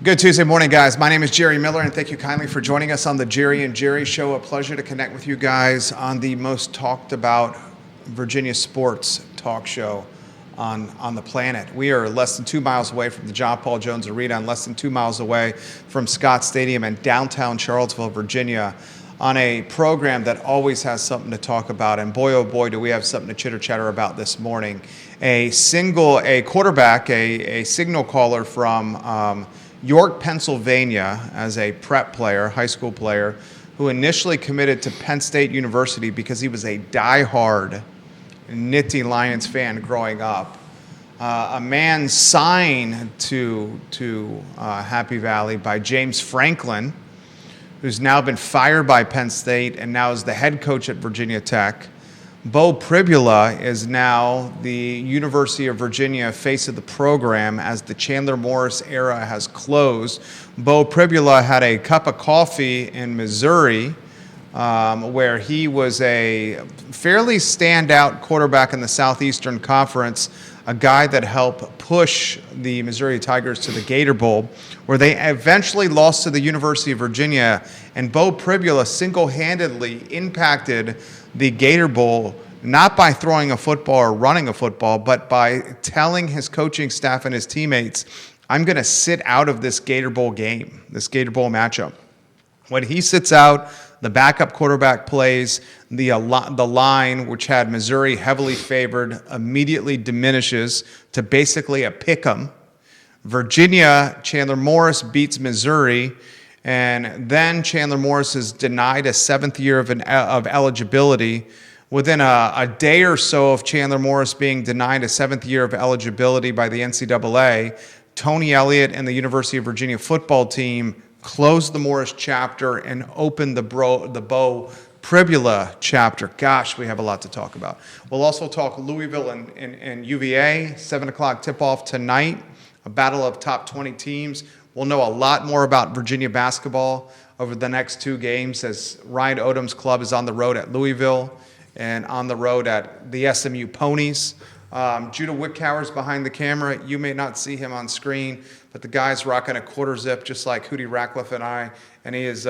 Good Tuesday morning, guys. My name is Jerry Miller, and thank you kindly for joining us on the Jerry and Jerry Show. A pleasure to connect with you guys on the most talked about Virginia sports talk show on the planet. We are less than 2 miles away from the John Paul Jones Arena and less than 2 miles away from Scott Stadium in downtown Charlottesville, Virginia, on a program that always has something to talk about. And boy, oh boy, do we have something to chitter-chatter about this morning. A quarterback, a signal caller from York, Pennsylvania, as a prep player, high school player, who initially committed to Penn State University because he was a diehard Nittany Lions fan growing up. A man signed to Happy Valley by James Franklin, who's now been fired by Penn State and now is the head coach at Virginia Tech. Bo Pribula is now the University of Virginia face of the program as the Chandler Morris era has closed. Bo Pribula had a cup of coffee in Missouri, where he was a fairly standout quarterback in the Southeastern Conference, a guy that helped push the Missouri Tigers to the Gator Bowl, where they eventually lost to the University of Virginia. And Bo Pribula single-handedly impacted the Gator Bowl, not by throwing a football or running a football, but by telling his coaching staff and his teammates, I'm going to sit out of this Gator Bowl game, this Gator Bowl matchup. When he sits out, the backup quarterback plays, the line, which had Missouri heavily favored, immediately diminishes to basically a pick-em. Virginia, Chandler Morris beats Missouri, and then Chandler Morris is denied a seventh year of eligibility. Within a day or so of Chandler Morris being denied a seventh year of eligibility by the NCAA, Tony Elliott and the University of Virginia football team closed the Morris chapter and opened the Bo Pribula chapter. Gosh, we have a lot to talk about. We'll also talk Louisville and UVA, 7 o'clock tip-off tonight, a battle of top 20 teams. We'll know a lot more about Virginia basketball over the next two games as Ryan Odom's club is on the road at Louisville and on the road at the SMU Ponies. Judah Wickhauer's behind the camera. You may not see him on screen, but the guy's rocking a quarter zip just like Hootie Ratcliffe and I, and he is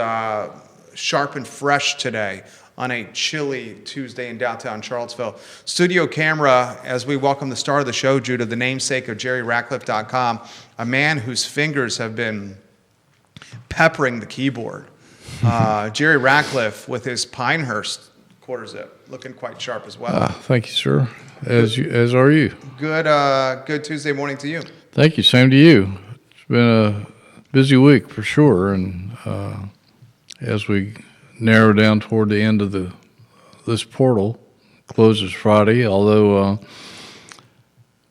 sharp and fresh today on a chilly Tuesday in downtown Charlottesville. Studio camera, as we welcome the star of the show, Judah, the namesake of JerryRatcliffe.com, a man whose fingers have been peppering the keyboard. Jerry Ratcliffe with his Pinehurst quarter zip, looking quite sharp as well. Thank you, sir. As are you. Good Tuesday morning to you. Thank you. Same to you. It's been a busy week for sure, and as we narrow down toward the end of this portal, closes Friday. Although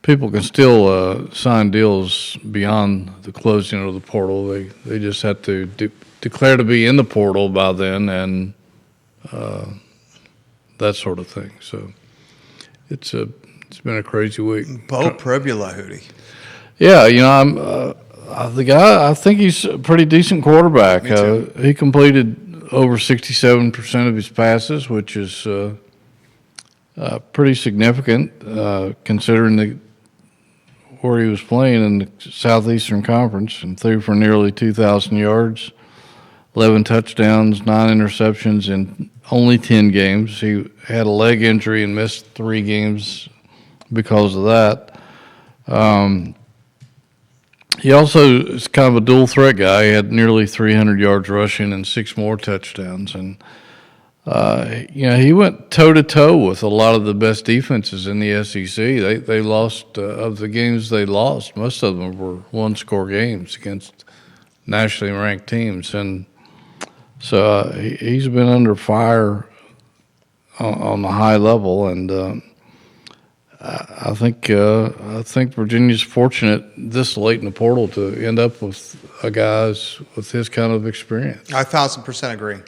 people can still sign deals beyond the closing of the portal, they just have to declare to be in the portal by then, and that sort of thing. So it's been a crazy week. Bo Pribula, Hootie. Yeah, I think he's a pretty decent quarterback. Me too. He completed over 67% of his passes, which is pretty significant considering where he was playing in the Southeastern Conference, and threw for nearly 2,000 yards, 11 touchdowns, 9 interceptions in only 10 games. He had a leg injury and missed 3 games because of that. He also is kind of a dual threat guy. He had nearly 300 yards rushing and 6 more touchdowns. And, he went toe-to-toe with a lot of the best defenses in the SEC. They lost, of the games they lost, most of them were one-score games against nationally ranked teams. And so he's been under fire on the high level, and I think Virginia's fortunate this late in the portal to end up with a guy with his kind of experience. I 1,000% agree.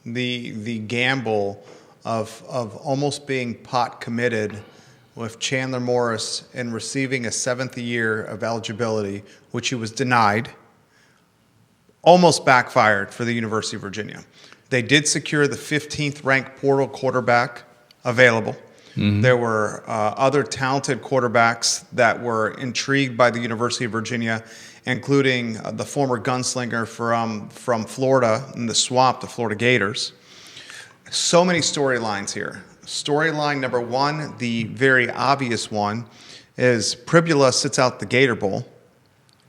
The gamble of almost being pot committed with Chandler Morris and receiving a 7th year of eligibility, which he was denied, almost backfired for the University of Virginia. They did secure the 15th ranked portal quarterback available. Mm-hmm. There were other talented quarterbacks that were intrigued by the University of Virginia, including the former gunslinger from Florida in the swamp, the Florida Gators. So many storylines here. Storyline number one, the very obvious one, is Pribula sits out the Gator Bowl.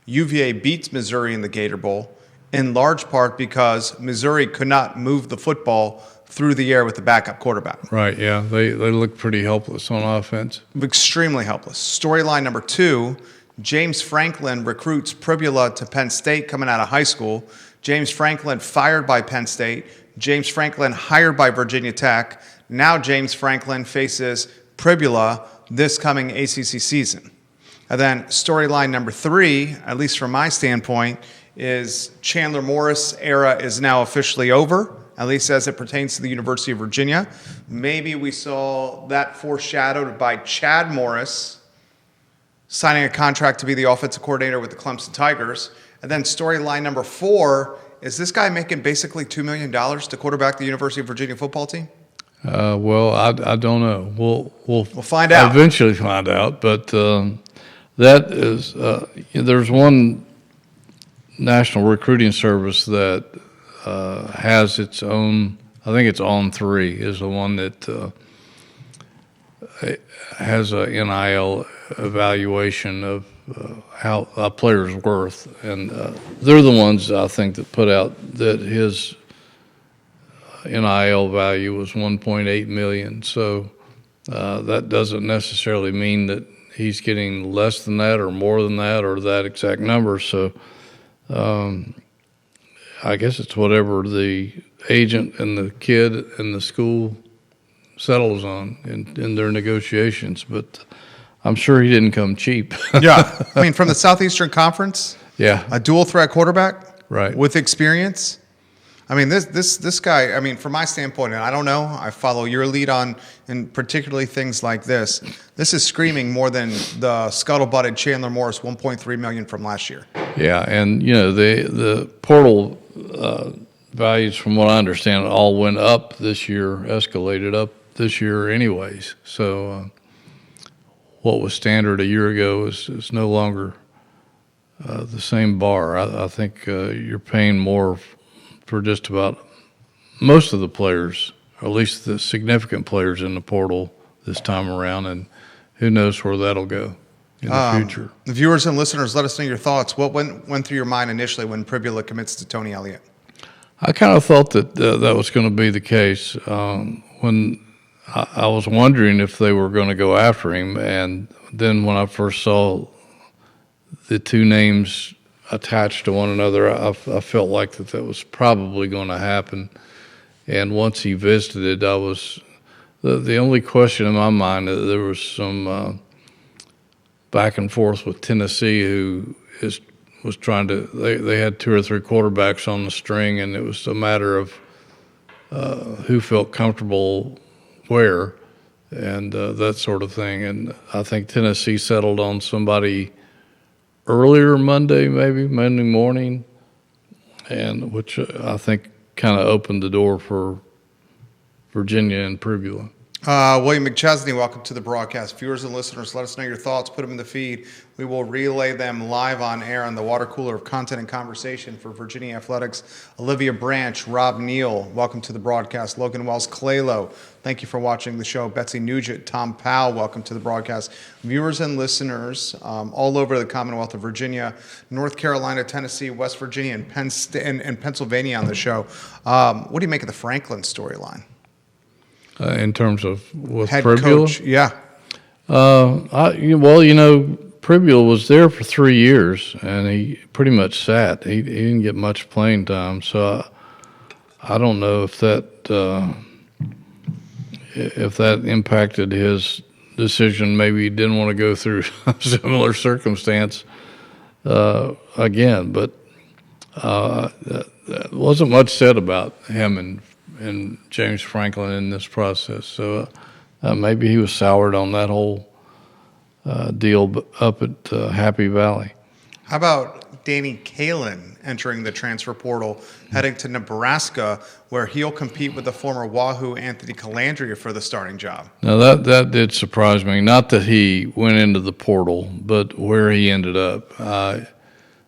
UVA beats Missouri in the Gator Bowl, in large part because Missouri could not move the football through the air with the backup quarterback. Right, yeah. They look pretty helpless on offense. Extremely helpless. Storyline number two, James Franklin recruits Pribula to Penn State coming out of high school. James Franklin fired by Penn State. James Franklin hired by Virginia Tech. Now James Franklin faces Pribula this coming ACC season. And then storyline number three, at least from my standpoint, is Chandler Morris' era is now officially over, at least as it pertains to the University of Virginia. Maybe we saw that foreshadowed by Chad Morris signing a contract to be the offensive coordinator with the Clemson Tigers. And then storyline number four, is this guy making basically $2 million to quarterback the University of Virginia football team? Well, I don't know. We'll find out. Eventually find out, but that is there's one national recruiting service that has its own. I think it's On3 is the one that has a NIL evaluation of how a player's worth, and they're the ones I think that put out that his NIL value was $1.8 million. So that doesn't necessarily mean that he's getting less than that or more than that or that exact number. So I guess it's whatever the agent and the kid and the school settles on in their negotiations. But I'm sure he didn't come cheap. Yeah. I mean, from the Southeastern Conference, yeah, a dual threat quarterback, right, with experience. I mean, this guy, I mean, from my standpoint, and I don't know, I follow your lead on, and particularly things like this is screaming more than the scuttlebutt Chandler Morris $1.3 million from last year. Yeah, and, you know, the portal values, from what I understand, all went up this year, escalated up this year anyways. So what was standard a year ago is no longer the same bar. I think you're paying more for just about most of the players, or at least the significant players in the portal this time around, and who knows where that'll go in the future. The viewers and listeners, let us know your thoughts. What went through your mind initially when Pribula commits to Tony Elliott? I kind of thought that that was going to be the case. When I was wondering if they were going to go after him, and then when I first saw the two names attached to one another, I felt like that was probably going to happen. And once he visited, I was the only question in my mind. There was some back and forth with Tennessee, who was trying to. They had two or three quarterbacks on the string, and it was a matter of who felt comfortable where, and that sort of thing. And I think Tennessee settled on somebody earlier Monday morning, and which I think kind of opened the door for Virginia and Pribula. William McChesney, welcome to the broadcast. Viewers and listeners, let us know your thoughts. Put them in the feed. We will relay them live on air on the water cooler of content and conversation for Virginia Athletics. Olivia Branch, Rob Neal, welcome to the broadcast. Logan Wells Clalo, thank you for watching the show. Betsy Nugent, Tom Powell, welcome to the broadcast. Viewers and listeners all over the Commonwealth of Virginia, North Carolina, Tennessee, West Virginia, and Pennsylvania on the show. What do you make of the Franklin storyline? In terms of with head Pribula? coach, yeah. Well, you know, Pribula was there for 3 years, and he pretty much sat. He didn't get much playing time, so I don't know if that impacted his decision. Maybe he didn't want to go through a similar circumstance again, but there wasn't much said about him and James Franklin in this process. So maybe he was soured on that whole deal up at Happy Valley. How about Danny Kalin entering the transfer portal, heading to Nebraska, where he'll compete with the former Wahoo Anthony Calandria for the starting job? Now, that did surprise me. Not that he went into the portal, but where he ended up.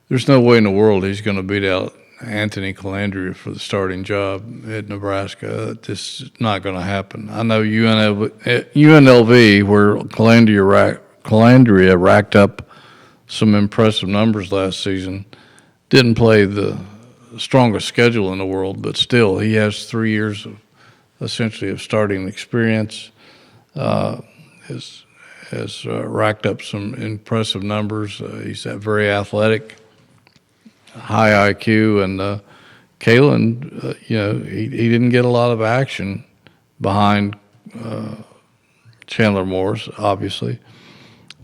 there's no way in the world he's going to beat out Anthony Calandria for the starting job at Nebraska. This is not going to happen. I know UNLV, where Calandria racked up some impressive numbers last season, didn't play the strongest schedule in the world, but still he has 3 years of essentially of starting experience. Has racked up some impressive numbers. He's very athletic, high IQ, and Kalen, he didn't get a lot of action behind Chandler Morris, obviously,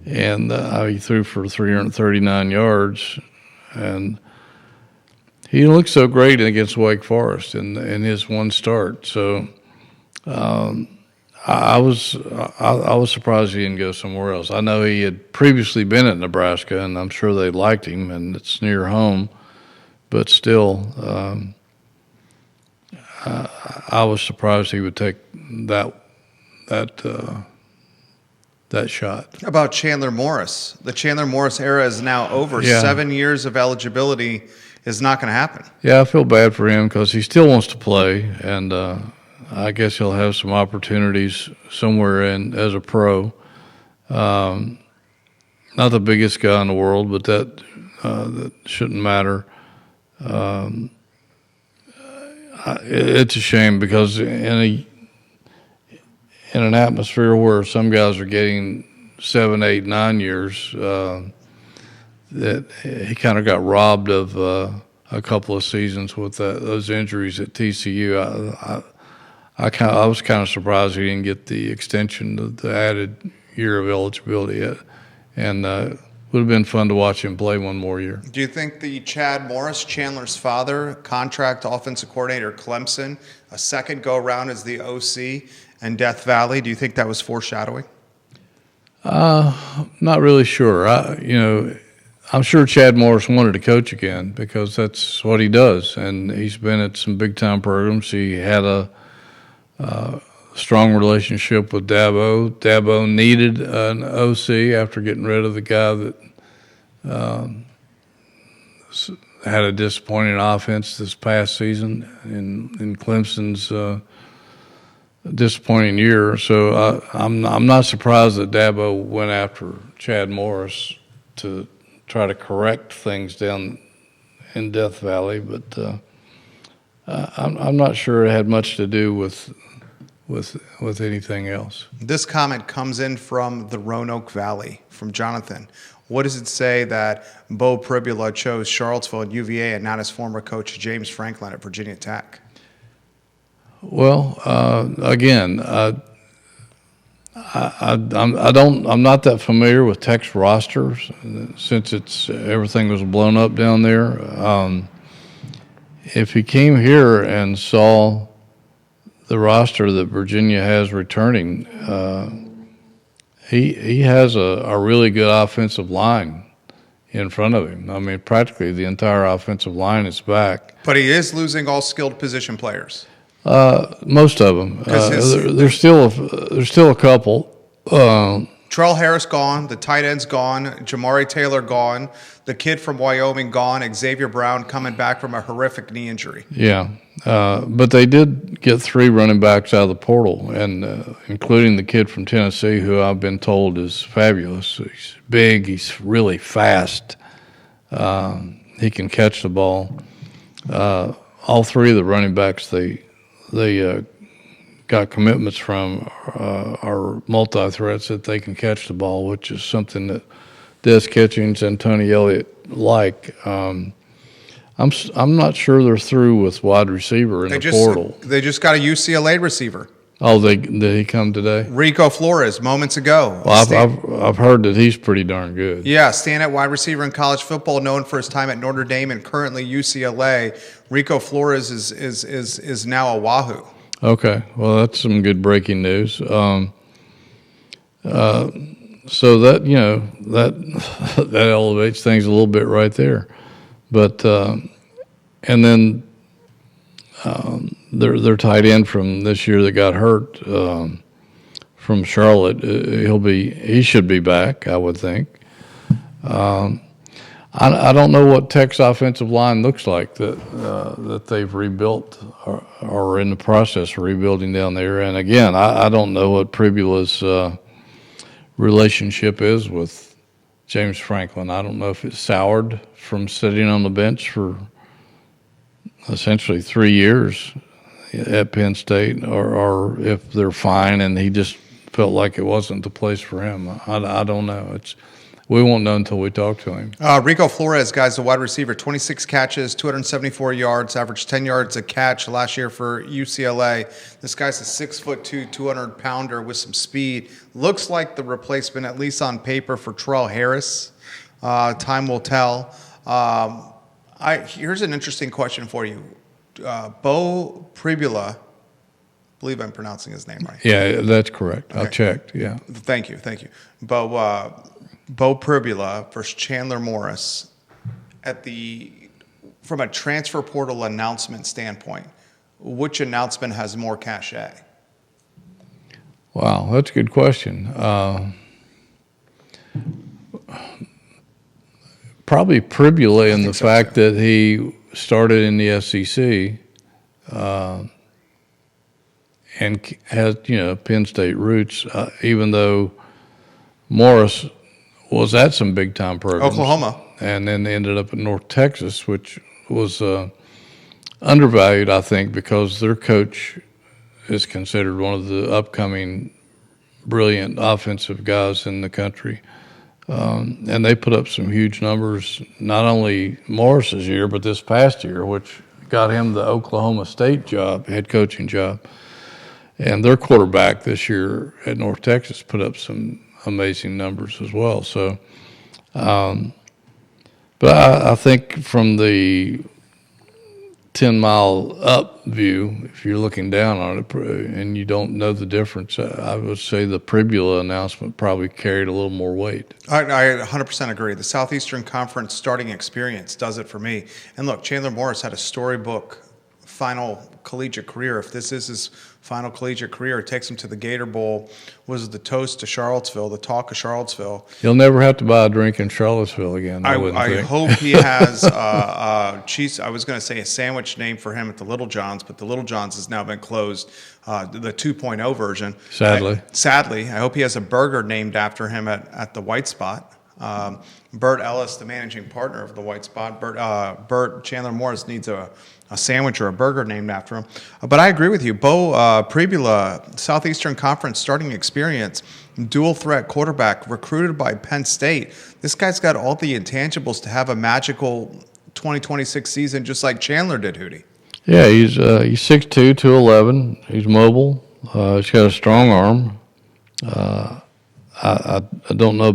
and he threw for 339 yards, and he looked so great against Wake Forest in his one start. So I was surprised he didn't go somewhere else. I know he had previously been at Nebraska, and I'm sure they liked him, and it's near home. But still, I was surprised he would take that shot. How about Chandler Morris? The Chandler Morris era is now over. Yeah. 7 years of eligibility is not going to happen. Yeah, I feel bad for him because he still wants to play, and I guess he'll have some opportunities somewhere as a pro. Not the biggest guy in the world, but that shouldn't matter. It's a shame because in an atmosphere where some guys are getting 7, 8, 9 years, that he kind of got robbed of a couple of seasons with those injuries at TCU. I was kind of surprised he didn't get the extension, the added year of eligibility, and would have been fun to watch him play one more year. Do you think the Chad Morris, Chandler's father, contract offensive coordinator Clemson, a second go-around as the OC in Death Valley, do you think that was foreshadowing? Not really sure. I'm sure Chad Morris wanted to coach again because that's what he does, and he's been at some big-time programs. He had a strong relationship with Dabo. Dabo needed an OC after getting rid of the guy that had a disappointing offense this past season in Clemson's disappointing year. So I'm not surprised that Dabo went after Chad Morris to try to correct things down in Death Valley, but I'm not sure it had much to do with anything else. This comment comes in from the Roanoke Valley, from Jonathan. What does it say that Bo Pribula chose Charlottesville and UVA and not his former coach James Franklin at Virginia Tech? Well, again, I'm not that familiar with Tech's rosters since everything was blown up down there. If he came here and saw the roster that Virginia has returning, he has a really good offensive line in front of him. I mean, practically the entire offensive line is back. But he is losing all skilled position players. Most of them. There's still a couple. Trell Harris gone, the tight end's gone, Jamari Taylor gone, the kid from Wyoming gone, Xavier Brown coming back from a horrific knee injury. Yeah, but they did get 3 running backs out of the portal, and including the kid from Tennessee, who I've been told is fabulous. He's big, he's really fast, he can catch the ball. All 3 of the running backs they got commitments from are multi-threats that they can catch the ball, which is something that Des Kitchings and Tony Elliott like. I'm not sure they're through with wide receiver in the portal. They just got a UCLA receiver. Oh, did he come today? Rico Flores, moments ago. Well, I've heard that he's pretty darn good. Yeah, stand at wide receiver in college football, known for his time at Notre Dame and currently UCLA. Rico Flores is now a Wahoo. Okay, well, that's some good breaking news. So that that elevates things a little bit right there, but and then their tight end from this year that got hurt from Charlotte, he should be back, I would think. I don't know what Tech's offensive line looks like that they've rebuilt or are in the process of rebuilding down there. And again, I don't know what Pribula's relationship is with James Franklin. I don't know if it's soured from sitting on the bench for essentially 3 years at Penn State, or if they're fine and he just felt like it wasn't the place for him. I don't know. We won't know until we talk to him. Rico Flores, guys, the wide receiver, 26 catches, 274 yards, averaged 10 yards a catch last year for UCLA. This guy's a 6'2", 200-pounder with some speed. Looks like the replacement, at least on paper, for Terrell Harris. Time will tell. Here's an interesting question for you. Bo Pribula, I believe I'm pronouncing his name right. Yeah, that's correct. Okay. I checked, yeah. Thank you. Bo Pribula versus Chandler Morris from a transfer portal announcement standpoint, which announcement has more cachet? Wow, that's a good question. Probably Pribula in the fact that he started in the SEC and has, Penn State roots, even though Morris was at some big-time programs. Oklahoma. And then they ended up at North Texas, which was undervalued, I think, because their coach is considered one of the upcoming brilliant offensive guys in the country. And they put up some huge numbers, not only Morris's year, but this past year, which got him the Oklahoma State job, head coaching job. And their quarterback this year at North Texas put up some amazing numbers as well. So, but I think from the 10-mile up view, if you're looking down on it and you don't know the difference, I would say the Pribula announcement probably carried a little more weight. I 100% agree. The Southeastern Conference starting experience does it for me. And look, Chandler Morris had a storybook final collegiate career. If this is his final collegiate career, it takes him to the Gator Bowl, was the toast to Charlottesville, the talk of Charlottesville. He'll never have to buy a drink in Charlottesville again. I hope he has cheese. I was going to say a sandwich named for him at the Little John's, but the Little John's has now been closed, the 2.0 version. Sadly. I hope he has a burger named after him at the White Spot. Bert Ellis, the managing partner of the White Spot, Bert Chandler Morris needs a sandwich or a burger named after him. But I agree with you. Bo Pribula, Southeastern Conference starting experience, dual threat quarterback, recruited by Penn State. This guy's got all the intangibles to have a magical 2026 season, just like Chandler did, Hootie. Yeah, he's 6'2", 211. He's mobile. He's got a strong arm. I don't know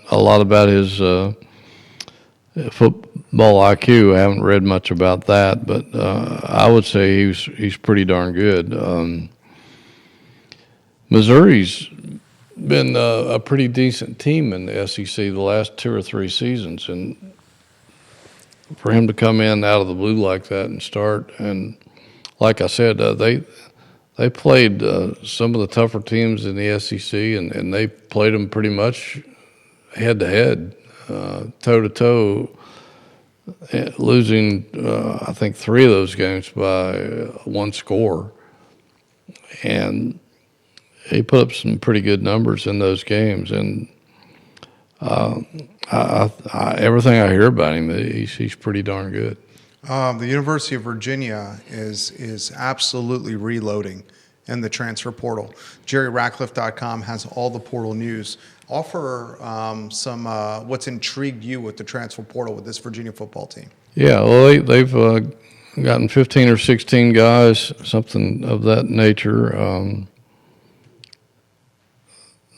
a lot about his football IQ. I haven't read much about that, but I would say he's pretty darn good. Missouri's been a pretty decent team in the SEC the last 2 or 3 seasons, and for him to come in out of the blue like that and start, and like I said, they played some of the tougher teams in the SEC, and they played them pretty much head-to-head, toe-to-toe, losing, I think, 3 of those games by 1 score. And he put up some pretty good numbers in those games. And everything I hear about him, he's pretty darn good. The University of Virginia is absolutely reloading in the transfer portal. JerryRatcliffe.com has all the portal news. Offer some what's intrigued you with the transfer portal with this Virginia football team. Yeah, well, they've gotten 15 or 16 guys, something of that nature.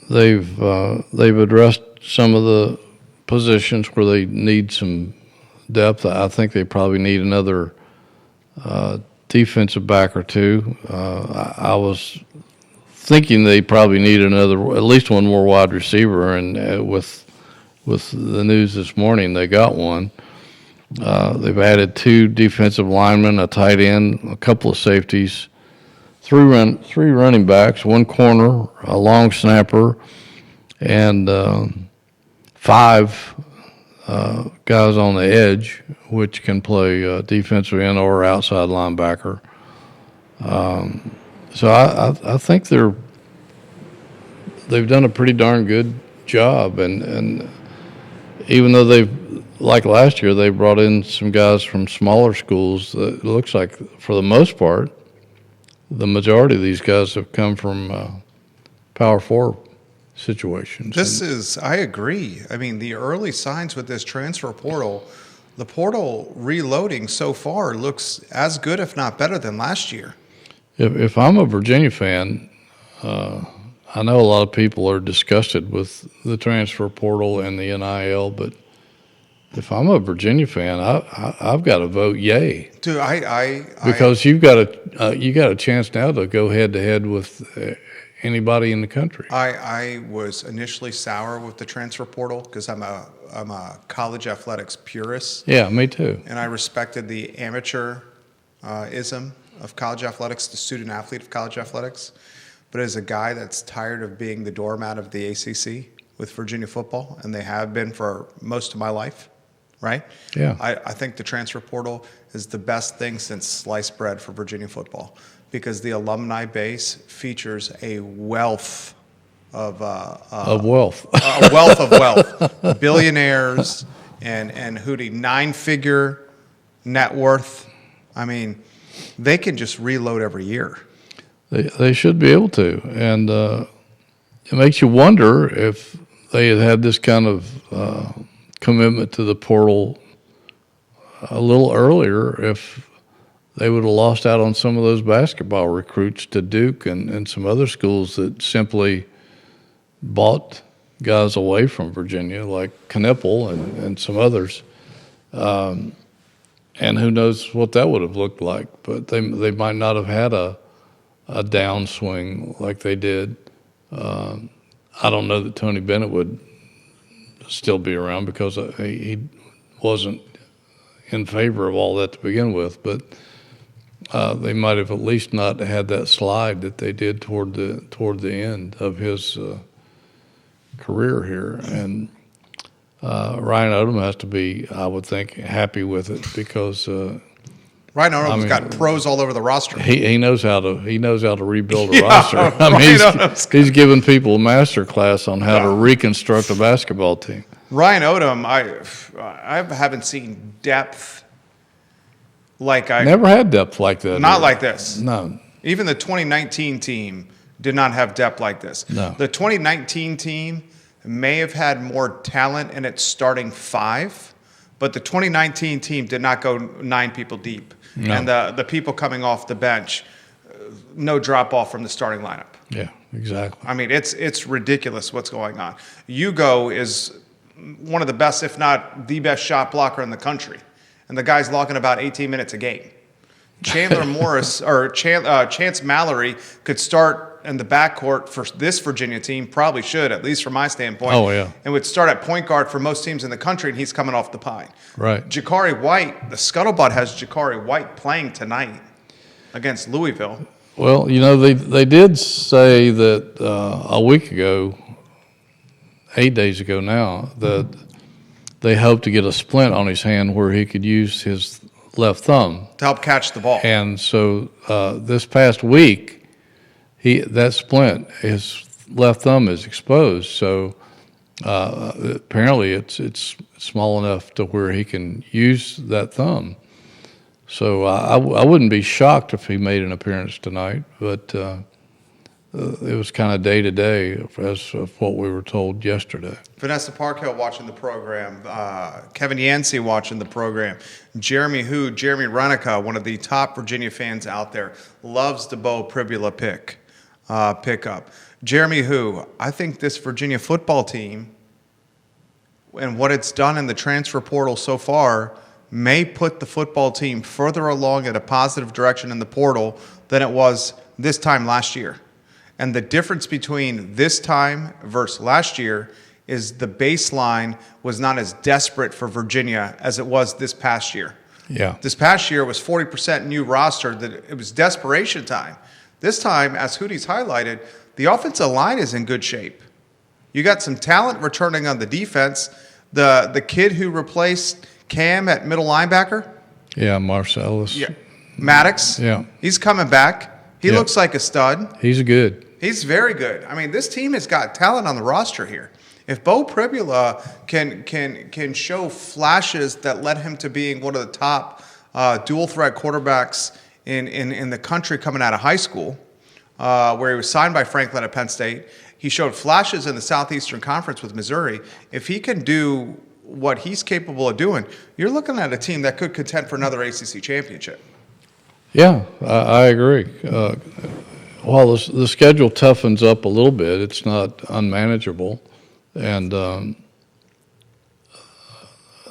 They've addressed some of the positions where they need some depth. I think they probably need another defensive back or 2. I was thinking they probably need at least one more wide receiver, and with the news this morning, they got one. They've added 2 defensive linemen, a tight end, a couple of safeties, 3 running backs, 1 corner, a long snapper, and 5 guys on the edge, which can play defensive end or outside linebacker. So I think they've done a pretty darn good job, and even though like last year, they brought in some guys from smaller schools. It looks like, for the most part, the majority of these guys have come from Power 4 situations. I agree. I mean, the early signs with this transfer portal, the portal reloading so far looks as good, if not better, than last year. If I'm a Virginia fan, I know a lot of people are disgusted with the transfer portal and the NIL, but if I'm a Virginia fan, I've got to vote yay. Dude, because you got a chance now to go head to head with anybody in the country. I was initially sour with the transfer portal because I'm a college athletics purist. Yeah, me too. And I respected the amateur-ism of college athletics, the student athlete of college athletics. But as a guy that's tired of being the doormat of the ACC with Virginia football, and they have been for most of my life, right? Yeah. I think the transfer portal is the best thing since sliced bread for Virginia football, because the alumni base features a wealth of wealth. A wealth of wealth. Billionaires and Hootie, 9-figure net worth. I mean, they can just reload every year. They should be able to, and it makes you wonder if they had this kind of commitment to the portal a little earlier, if they would have lost out on some of those basketball recruits to Duke and some other schools that simply bought guys away from Virginia, like Knipple and some others. And who knows what that would have looked like, but they might not have had a downswing like they did. I don't know that Tony Bennett would still be around because he wasn't in favor of all that to begin with, but they might have at least not had that slide that they did toward the end of his career here. And Ryan Odom has to be, I would think, happy with it because Ryan Odom's got pros all over the roster. He knows how to rebuild a roster. I mean, he's giving people a master class on how to reconstruct a basketball team. Ryan Odom, I haven't seen depth like I never had depth like that. Not either. like this. No. Even the 2019 team did not have depth like this. No. The 2019 team may have had more talent in its starting 5, but the 2019 team did not go 9 people deep. No. And the people coming off the bench, no drop off from the starting lineup. Yeah, exactly. I mean, it's ridiculous what's going on. Hugo is one of the best, if not the best, shot blocker in the country, and the guy's logging about 18 minutes a game. Chandler Morris or Chance Mallory could start in the backcourt for this Virginia team, probably should, at least from my standpoint. Oh, yeah. And would start at point guard for most teams in the country, and he's coming off the pine. Right. Jakari White, the scuttlebutt has Jakari White playing tonight against Louisville. Well, you know, they did say that a week ago, 8 days ago now, that they hoped to get a splint on his hand where he could use his left thumb to help catch the ball. And so this past week, that splint, his left thumb is exposed. So apparently it's small enough to where he can use that thumb. So I wouldn't be shocked if he made an appearance tonight, but it was kind of day to day as of what we were told yesterday. Vanessa Parkhill watching the program, Kevin Yancey watching the program, Jeremy Renica, one of the top Virginia fans out there, loves the Bo Pribula pickup. Jeremy I think this Virginia football team and what it's done in the transfer portal so far may put the football team further along in a positive direction in the portal than it was this time last year. And the difference between this time versus last year is the baseline was not as desperate for Virginia as it was this past year. Yeah. This past year was 40% new roster, that it was desperation time. This time, as Hootie's highlighted, the offensive line is in good shape. You got some talent returning on the defense. The kid who replaced Cam at middle linebacker, Yeah, Marcellus. yeah, Maddox. Yeah. He's coming back. He Yeah. looks like a stud. He's good. He's very good. I mean, this team has got talent on the roster here. If Bo Pribula can show flashes that led him to being one of the top dual threat quarterbacks in the country coming out of high school, where he was signed by Franklin at Penn State, he showed flashes in the Southeastern Conference with Missouri. If he can do what he's capable of doing, you're looking at a team that could contend for another ACC championship. Yeah, I agree. While the schedule toughens up a little bit, it's not unmanageable, and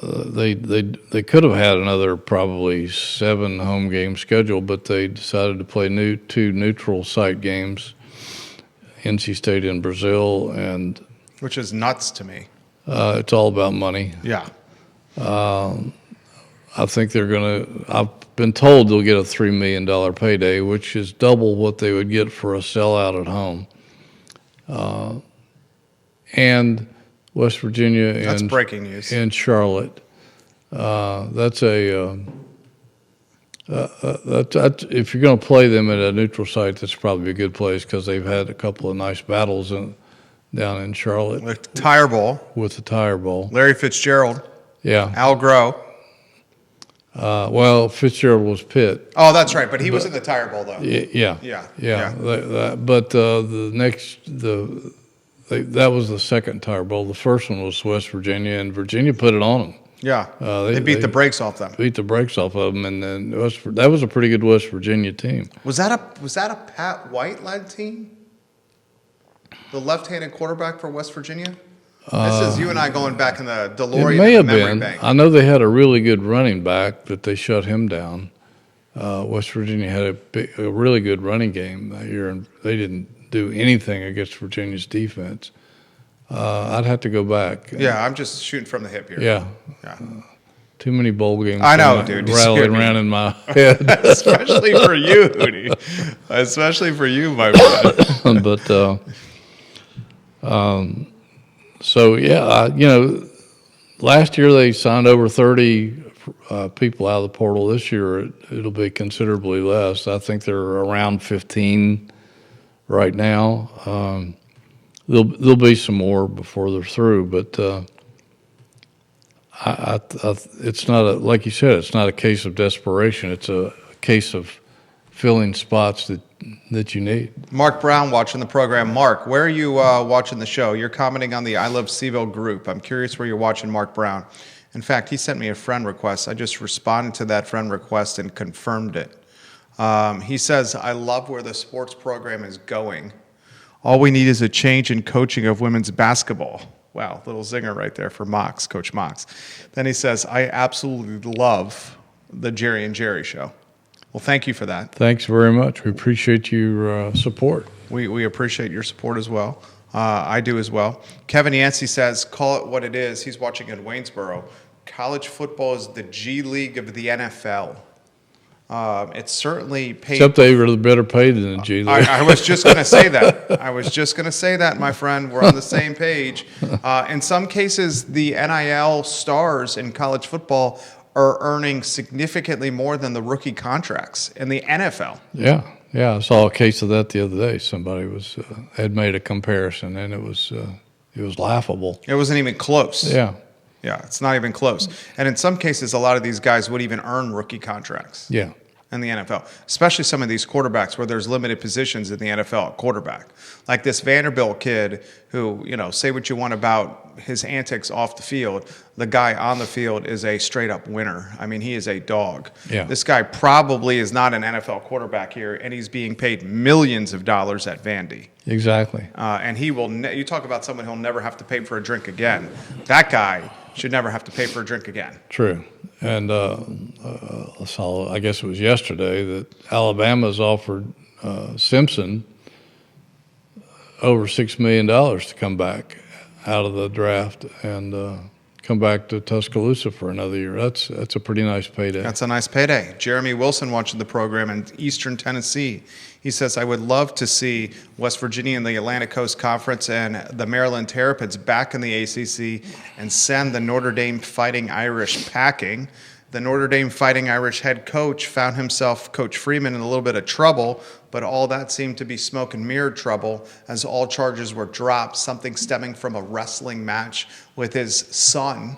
they could have had another probably 7 home game schedule, but they decided to play 2 neutral site games, NC State and Brazil, and Which is nuts to me. it's all about money. Yeah. I think they're going to. I've been told they'll get a $3 million payday, which is double what they would get for a sellout at home. And West Virginia That's and breaking news. and Charlotte. That's a. That's if you're going to play them at a neutral site, that's probably a good place because they've had a couple of nice battles down in Charlotte The Tire Bowl, with the Tire Bowl. Larry Fitzgerald, Yeah. Al Groh. Well, Fitzgerald was Pitt. Oh, that's right, but he was in the Tire Bowl, though. Yeah. Yeah. But the next that was the second Tire Bowl. The first one was West Virginia, and Virginia put it on them. Yeah, They beat the brakes off them. Beat the brakes off of them, and then that was a pretty good West Virginia team. Was that a Pat White-led team? The left-handed quarterback for West Virginia? This is you and I going back in the DeLorean It may have memory been. bank. I know they had a really good running back, but they shut him down. West Virginia had a really good running game that year, and they didn't do anything against Virginia's defense. I'd have to go back. Yeah, I'm just shooting from the hip here. Yeah. Too many bowl games. I know, dude. You scared Rattling me. around in my head. Especially for you, dude. Especially for you, my friend. But so yeah, last year they signed over 30 people out of the portal. This year it'll be considerably less. I think they're around 15 right now. There'll be some more before they're through, but it's not like you said, it's not a case of desperation. It's a case of filling spots that you need. Mark Brown watching the program. Mark, where are you watching the show? You're commenting on the I Love CVille group. I'm curious where you're watching Mark Brown. In fact, he sent me a friend request. I just responded to that friend request and confirmed it. He says, I love where the sports program is going. All we need is a change in coaching of women's basketball. Wow, little zinger right there for Mox, Coach Mox. Then he says, I absolutely love the Jerry and Jerry show. Well, thank you for that. Thanks very much. We appreciate your support. We appreciate your support as well. I do as well. Kevin Yancey says, call it what it is. He's watching in Waynesboro. College football is the G League of the NFL. It's certainly paid. Except they were better paid than the G League. I was just going to say that. My friend. We're on the same page. In some cases, the NIL stars in college football are earning significantly more than the rookie contracts in the NFL. Yeah. I saw a case of that the other day. Somebody had made a comparison, and it was laughable. It wasn't even close. Yeah. Yeah, it's not even close. And in some cases, a lot of these guys would even earn rookie contracts. Yeah. In the NFL, especially some of these quarterbacks where there's limited positions in the NFL at quarterback. Like this Vanderbilt kid who, say what you want about his antics off the field, the guy on the field is a straight up winner. I mean, he is a dog. Yeah. This guy probably is not an NFL quarterback here, and he's being paid millions of dollars at Vandy. Exactly. And he will, you talk about someone who'll never have to pay for a drink again. That guy should never have to pay for a drink again. True. And I guess it was yesterday that Alabama's offered Simpson over $6 million to come back out of the draft and come back to Tuscaloosa for another year. That's a pretty nice payday. That's a nice payday. Jeremy Wilson watching the program in Eastern Tennessee. He says, I would love to see West Virginia in the Atlantic Coast Conference and the Maryland Terrapins back in the ACC and send the Notre Dame Fighting Irish packing. The Notre Dame Fighting Irish head coach found himself, Coach Freeman, in a little bit of trouble, but all that seemed to be smoke and mirror trouble as all charges were dropped, something stemming from a wrestling match with his son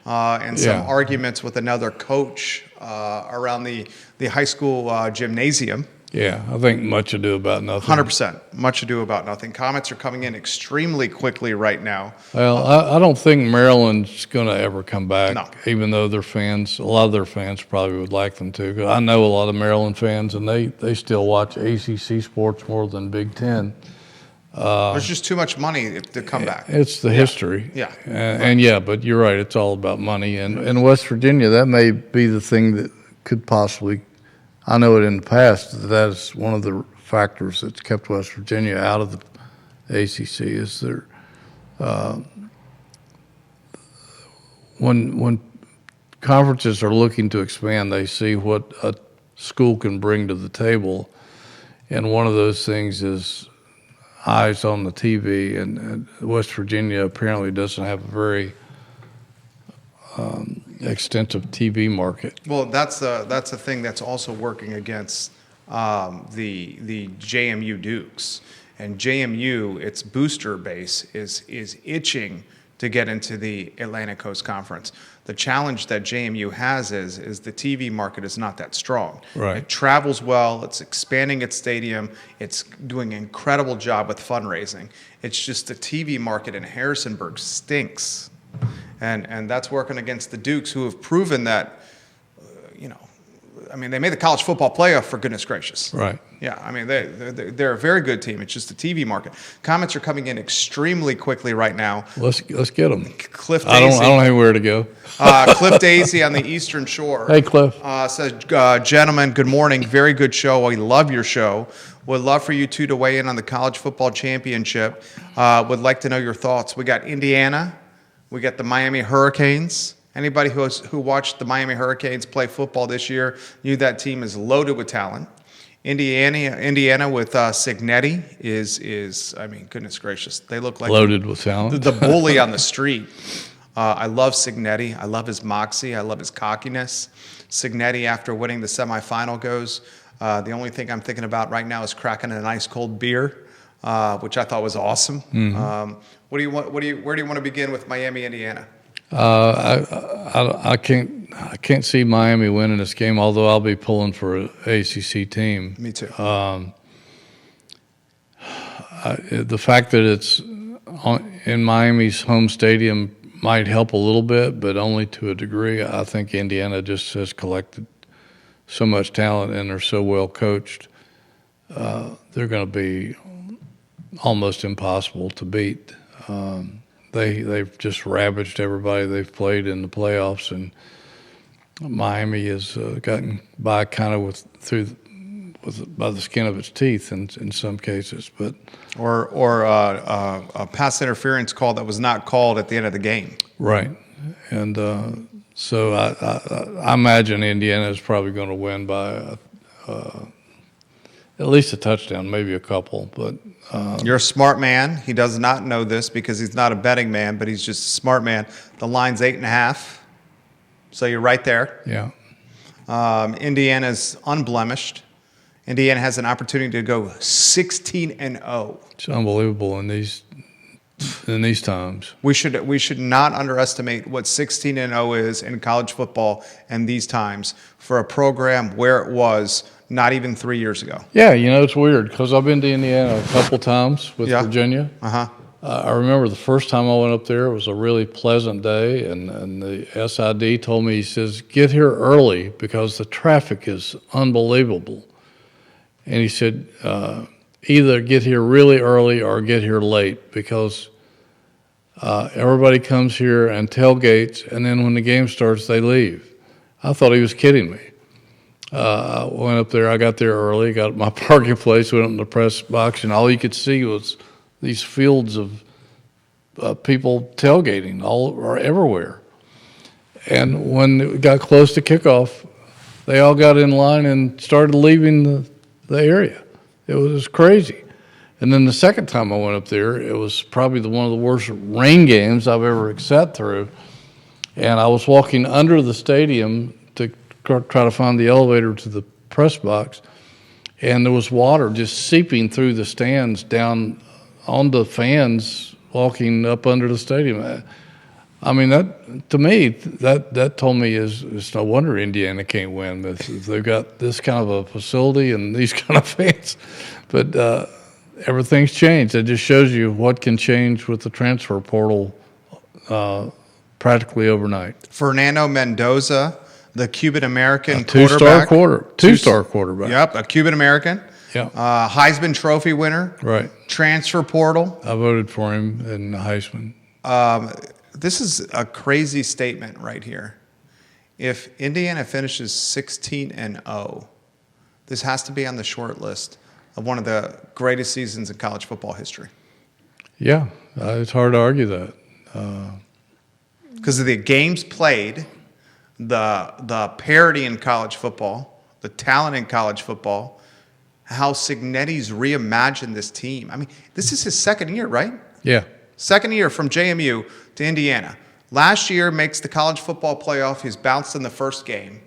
and some arguments with another coach around the high school gymnasium. Yeah, I think much ado about nothing. 100%. Much ado about nothing. Comments are coming in extremely quickly right now. Well, I don't think Maryland's going to ever come back, No. even though their fans, a lot of their fans probably would like them to. 'Cause I know a lot of Maryland fans, and they still watch ACC sports more than Big Ten. There's just too much money to come back. It's the history. Yeah. And yeah, but you're right, it's all about money. And in West Virginia, that may be the thing that could possibly, I know it in the past, that is one of the factors that's kept West Virginia out of the ACC is their when conferences are looking to expand, they see what a school can bring to the table, and one of those things is eyes on the TV, and West Virginia apparently doesn't have a very extensive TV market. Well, that's a thing that's also working against the JMU Dukes, and JMU, its booster base is itching to get into the Atlantic Coast Conference. The challenge that JMU has is the TV market is not that strong. Right. It travels well. It's expanding its stadium. It's doing an incredible job with fundraising. It's just the TV market in Harrisonburg stinks. And that's working against the Dukes, who have proven that, they made the college football playoff, for goodness gracious. Right. Yeah, they're a very good team. It's just the TV market. Comments are coming in extremely quickly right now. Let's get them. Cliff I Daisy. don't have anywhere to go. Cliff Daisy on the Eastern Shore. Hey, Cliff. Says, gentlemen, good morning. Very good show. We love your show. Would love for you two to weigh in on the college football championship. Would like to know your thoughts. We got Indiana. We got the Miami Hurricanes. Anybody who watched the Miami Hurricanes play football this year knew that team is loaded with talent. Indiana with Signetti is goodness gracious, they look like loaded with talent. The bully on the street. I love Signetti. I love his moxie. I love his cockiness. Signetti, after winning the semifinal, goes, the only thing I'm thinking about right now is cracking an ice cold beer, which I thought was awesome. Mm-hmm. Where do you want to begin with Miami, Indiana? I can't see Miami winning this game, although I'll be pulling for an ACC team. Me too. The fact that it's in Miami's home stadium might help a little bit, but only to a degree. I think Indiana just has collected so much talent and they're so well coached. They're going to be almost impossible to beat. They've just ravaged everybody they've played in the playoffs, and Miami has gotten by kind of by the skin of its teeth in some cases. But or a pass interference call that was not called at the end of the game. Right, and so I imagine Indiana is probably going to win by at least a touchdown, maybe a couple, but. You're a smart man. He does not know this because he's not a betting man, but he's just a smart man. The line's 8.5, so you're right there. Yeah. Indiana's unblemished. Indiana has an opportunity to go 16-0. It's unbelievable in these times. We should not underestimate what 16-0 is in college football in these times for a program where it was not even 3 years ago. Yeah, it's weird because I've been to Indiana a couple times with Virginia. Uh-huh. I remember the first time I went up there, it was a really pleasant day, and the SID told me, he says, get here early because the traffic is unbelievable. And he said, either get here really early or get here late because everybody comes here and tailgates, and then when the game starts, they leave. I thought he was kidding me. I went up there. I got there early, got my parking place, went up in the press box, and all you could see was these fields of people tailgating all or everywhere. And when it got close to kickoff, they all got in line and started leaving the area. It was crazy. And then the second time I went up there, it was probably one of the worst rain games I've ever sat through. And I was walking under the stadium to try to find the elevator to the press box, and there was water just seeping through the stands down on the fans walking up under the stadium. I mean, that to me, that told me it's no wonder Indiana can't win. They've got this kind of a facility and these kind of fans. But everything's changed. It just shows you what can change with the transfer portal practically overnight. Fernando Mendoza, the Cuban-American two-star quarterback. Two-star quarterback. Yep, a Cuban-American. Yeah. Heisman Trophy winner. Right. Transfer portal. I voted for him in the Heisman. This is a crazy statement right here. If Indiana finishes 16-0, this has to be on the short list of one of the greatest seasons in college football history. Yeah, it's hard to argue that. Because of the games played, the parity in college football, the talent in college football, how Cignetti's reimagined this team. I mean, this is his second year, right? Yeah. Second year from JMU to Indiana. Last year makes the college football playoff. He's bounced in the first game,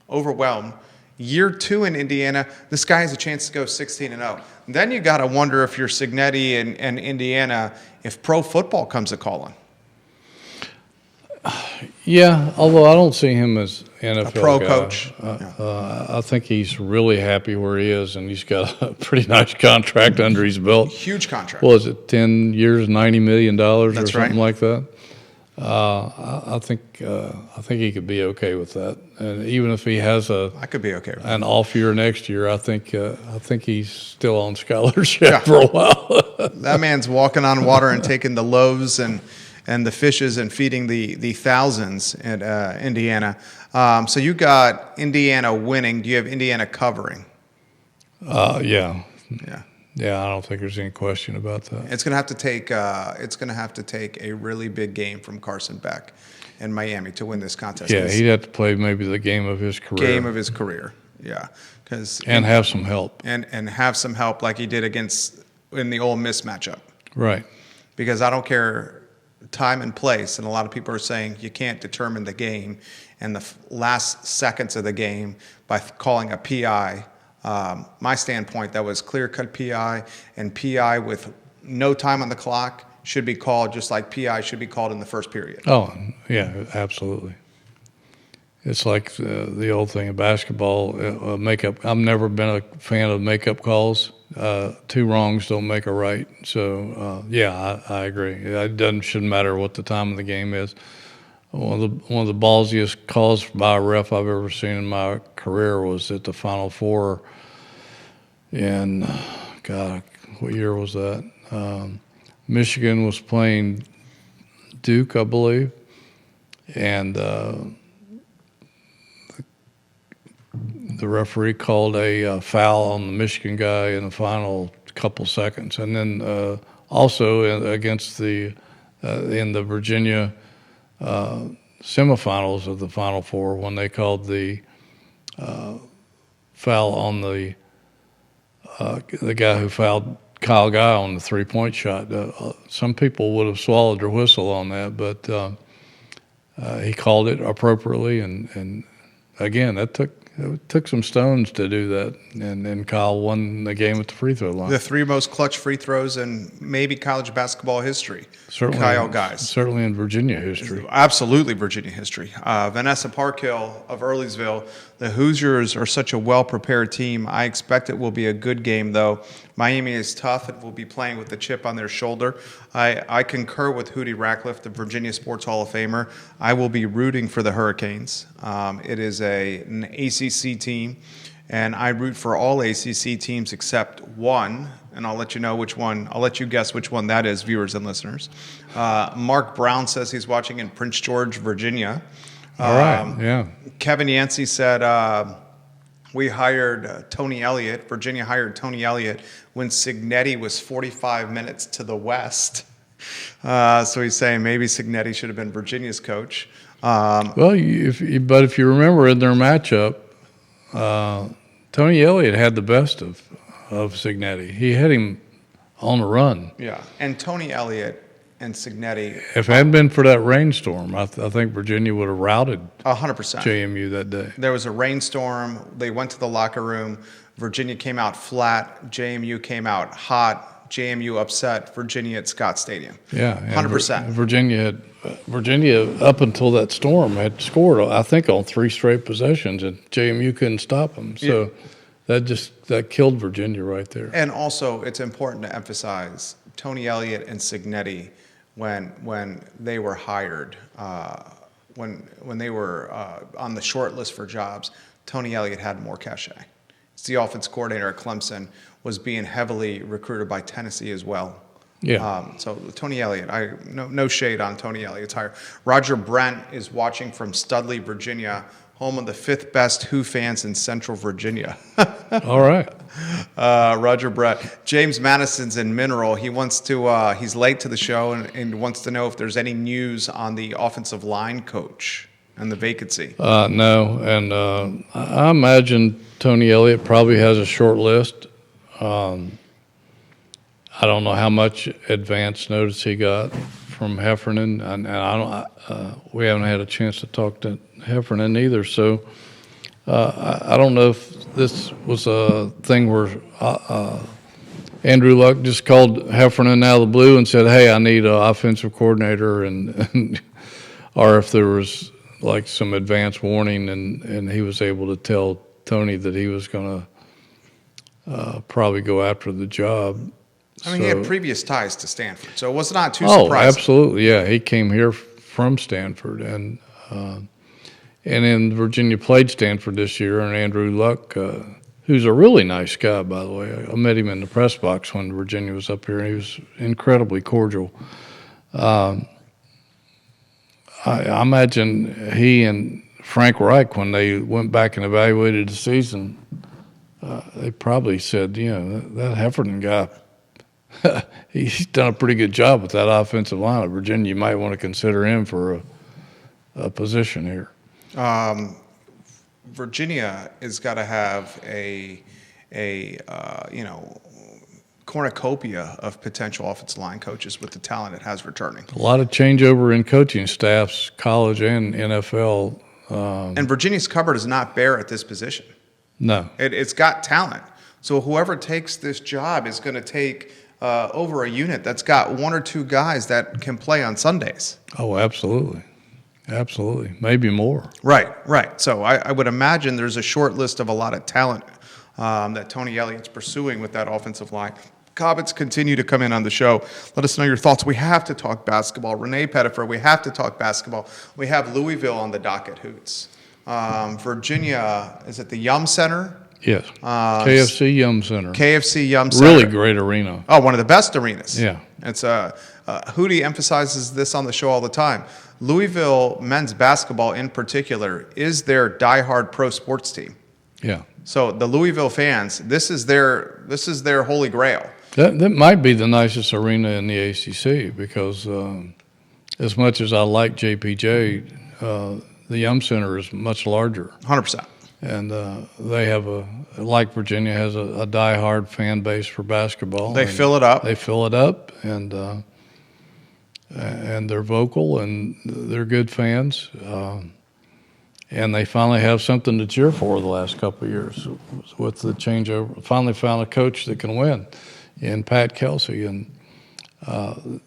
overwhelmed. Year 2 in Indiana, this guy has a chance to go 16-0. Then you got to wonder if you're Cignetti and Indiana, if pro football comes a calling. Yeah, although I don't see him as NFL A pro guy. coach. I think he's really happy where he is, and he's got a pretty nice contract under his belt. Huge contract. What was it, 10 years, $90 million or That's something right. like that? I think he could be okay with that. And even if he has I could be okay with that. an off year next year, I think he's still on scholarship for a while. That man's walking on water and taking the loaves and the fishes and feeding the thousands at Indiana. So you got Indiana winning. Do you have Indiana covering? Yeah. Yeah. Yeah, I don't think there's any question about that. It's going to have to take a really big game from Carson Beck in Miami to win this contest. Yeah, he'd have to play maybe the game of his career. Game of his career. Yeah. And have some help. And have some help like he did in the Ole Miss matchup. Right. Because I don't care time and place, and a lot of people are saying you can't determine the game and the last seconds of the game by calling a PI. My standpoint, that was clear-cut PI, and PI with no time on the clock should be called just like PI should be called in the first period. Oh, yeah, absolutely. It's like the old thing of basketball, makeup. I've never been a fan of makeup calls. 2 wrongs don't make a right. So, yeah, I agree. It shouldn't matter what the time of the game is. One of the ballsiest calls by a ref I've ever seen in my career was at the Final Four in, God, what year was that? Michigan was playing Duke, I believe, and the referee called a foul on the Michigan guy in the final couple seconds, and then also against in the Virginia semifinals of the Final Four when they called the foul on the guy who fouled Kyle Guy on the 3-point shot. Some people would have swallowed their whistle on that, but he called it appropriately, and again, it took some stones to do that, and Kyle won the game at the free throw line. The 3 most clutch free throws in maybe college basketball history. Certainly, Kyle Guys. Certainly in Virginia history. Absolutely Virginia history. Vanessa Parkhill of Earlysville. The Hoosiers are such a well-prepared team. I expect it will be a good game, though. Miami is tough and will be playing with the chip on their shoulder. I concur with Hootie Ratcliffe, the Virginia Sports Hall of Famer. I will be rooting for the Hurricanes. It is an ACC team, and I root for all ACC teams except one, and I'll let you know which one. I'll let you guess which one that is, viewers and listeners. Mark Brown says he's watching in Prince George, Virginia. All right, yeah. Kevin Yancey said we hired Tony Elliott. Virginia hired Tony Elliott when Cignetti was 45 minutes to the west. So he's saying maybe Cignetti should have been Virginia's coach. Well, if you remember in their matchup, Tony Elliott had the best of Signetti. He had him on the run. Yeah, and Tony Elliott and Signetti. If it hadn't been for that rainstorm, I think Virginia would have routed 100%. JMU that day. There was a rainstorm. They went to the locker room. Virginia came out flat. JMU came out hot. JMU upset Virginia at Scott Stadium. Yeah, 100%. Virginia up until that storm had scored, I think, on 3 straight possessions, and JMU couldn't stop them. So that killed Virginia right there. And also, it's important to emphasize Tony Elliott and Signetti, when they were hired, when they were on the short list for jobs, Tony Elliott had more cachet. He's the offense coordinator at Clemson, was being heavily recruited by Tennessee as well. Yeah. So Tony Elliott, no shade on Tony Elliott's hire. Roger Brent is watching from Studley, Virginia, home of the 5th best Who fans in Central Virginia. All right. Roger Brett. James Madison's in Mineral. He wants to. He's late to the show and wants to know if there's any news on the offensive line coach and the vacancy. No, and I imagine Tony Elliott probably has a short list. I don't know how much advance notice he got from Heffernan, and we haven't had a chance to talk to Heffernan either. So I don't know if this was a thing where Andrew Luck just called Heffernan out of the blue and said, "Hey, I need an offensive coordinator," and or if there was like some advance warning, and he was able to tell Tony that he was going to probably go after the job. I mean, he had previous ties to Stanford, so it was not too surprising. Oh, absolutely, yeah. He came here from Stanford, and then Virginia played Stanford this year, and Andrew Luck, who's a really nice guy, by the way. I met him in the press box when Virginia was up here, and he was incredibly cordial. I imagine he and Frank Reich, when they went back and evaluated the season, they probably said, that Heffernan guy, he's done a pretty good job with that offensive line at Virginia. You might want to consider him for a position here. Virginia has got to have a cornucopia of potential offensive line coaches with the talent it has returning. A lot of changeover in coaching staffs, college and NFL. And Virginia's cupboard is not bare at this position. No. It's got talent. So whoever takes this job is going to take over a unit that's got 1 or 2 guys that can play on Sundays. Oh, absolutely. Absolutely. Maybe more. Right. So I would imagine there's a short list of a lot of talent that Tony Elliott's pursuing with that offensive line. Comments continue to come in on the show. Let us know your thoughts. We have to talk basketball. Renee Pettifer, we have to talk basketball. We have Louisville on the docket, Hoots. Virginia, is it the Yum Center? Yes. KFC Yum Center. KFC Yum Center. Really great arena. Oh, one of the best arenas. Yeah. It's Hootie emphasizes this on the show all the time. Louisville men's basketball in particular is their diehard pro sports team. Yeah. So the Louisville fans, this is their holy grail. That might be the nicest arena in the ACC because as much as I like JPJ, the Yum Center is much larger. 100%. And they have like Virginia has a diehard fan base for basketball. They fill it up. They fill it up, and they're vocal, and they're good fans. And they finally have something to cheer for the last couple of years with the changeover. Finally found a coach that can win in Pat Kelsey. And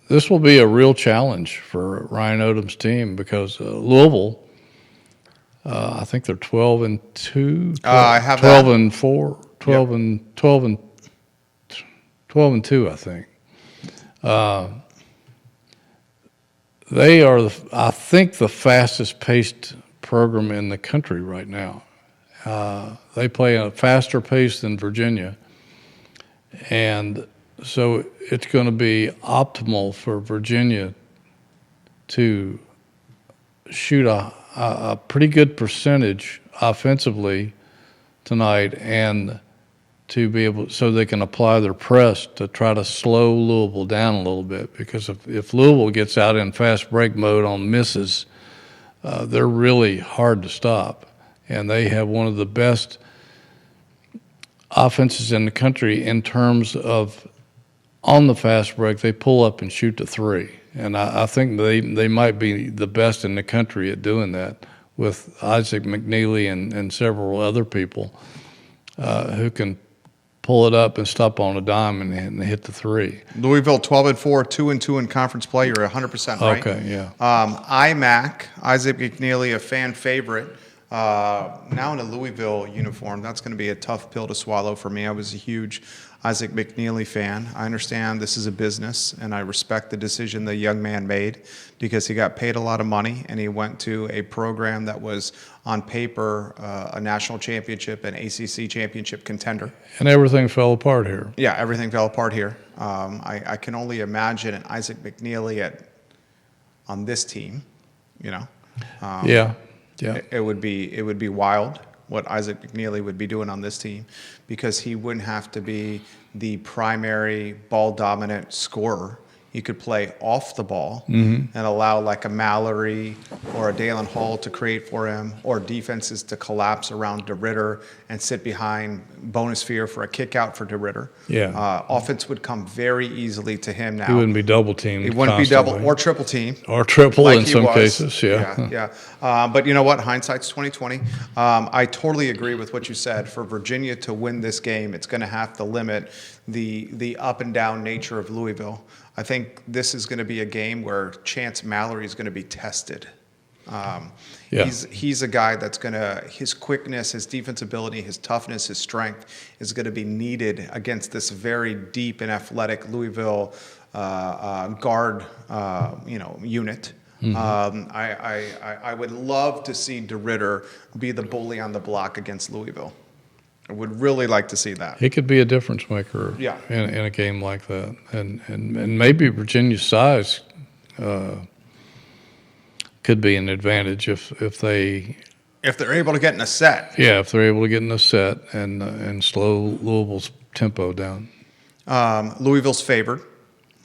this will be a real challenge for Ryan Odom's team because Louisville, I think they're 12-2. I have 12-4, 12 Yep. and 12-2, I think. They are, I think, the fastest paced program in the country right now. They play at a faster pace than Virginia, and so it's going to be optimal for Virginia to shoot a pretty good percentage offensively tonight, and to be able so they can apply their press to try to slow Louisville down a little bit. Because if Louisville gets out in fast break mode on misses, they're really hard to stop, and they have one of the best offenses in the country in terms of on the fast break. They pull up and shoot the three, and I think they might be the best in the country at doing that, with Isaac McNeely and several other people who can pull it up and stop on a dime and hit the three. Louisville 12-4, 2-2 in conference play. You're 100% right. Okay, yeah. IMAC, Isaac McNeely, a fan favorite. Now in a Louisville uniform, that's going to be a tough pill to swallow for me. I was a huge Isaac McNeely fan. I understand this is a business, and I respect the decision the young man made, because he got paid a lot of money and he went to a program that was on paper a national championship and ACC championship contender. And everything fell apart here. Yeah, everything fell apart here. I can only imagine an Isaac McNeely on this team, you know. Yeah. It would be wild what Isaac McNeely would be doing on this team, because he wouldn't have to be the primary ball dominant scorer. He could play off the ball and allow like a Mallory or a Dalen Hall to create for him, or defenses to collapse around DeRitter and sit behind Bonus Fear for a kick out for DeRitter. Yeah. Offense would come very easily to him now. He wouldn't be double teamed. He wouldn't be double or triple teamed. Or triple like in some cases, yeah. Yeah. But you know what? Hindsight's 20/20. I totally agree with what you said. For Virginia to win this game, it's going to have to limit the up and down nature of Louisville. I think this is going to be a game where Chance Mallory is going to be tested. He's a guy that's going to, his quickness, his defensibility, his toughness, his strength is going to be needed against this very deep and athletic Louisville guard, unit. I would love to see DeRitter be the bully on the block against Louisville. I would really like to see that. He could be a difference maker in a game like that. And maybe Virginia's size could be an advantage if they're able to get in a set. Yeah, if they're able to get in a set and slow Louisville's tempo down. Louisville's favored.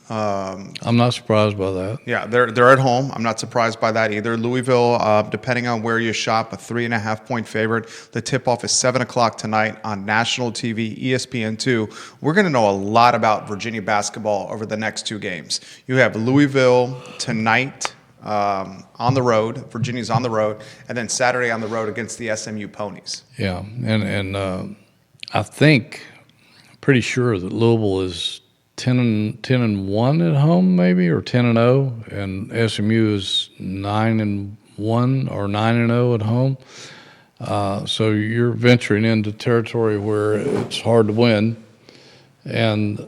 I'm not surprised by that. Yeah, they're at home. I'm not surprised by that either. Louisville, depending on where you shop, a 3.5-point favorite. The tip-off is 7 o'clock tonight on national TV, ESPN2. We're going to know a lot about Virginia basketball over the next two games. You have Louisville tonight on the road. Virginia's on the road. And then Saturday on the road against the SMU Ponies. Yeah, and I think, pretty sure that Louisville is 10-1 at home, maybe, or 10-0, and SMU is 9-1 or 9-0 at home. So you're venturing into territory where it's hard to win, and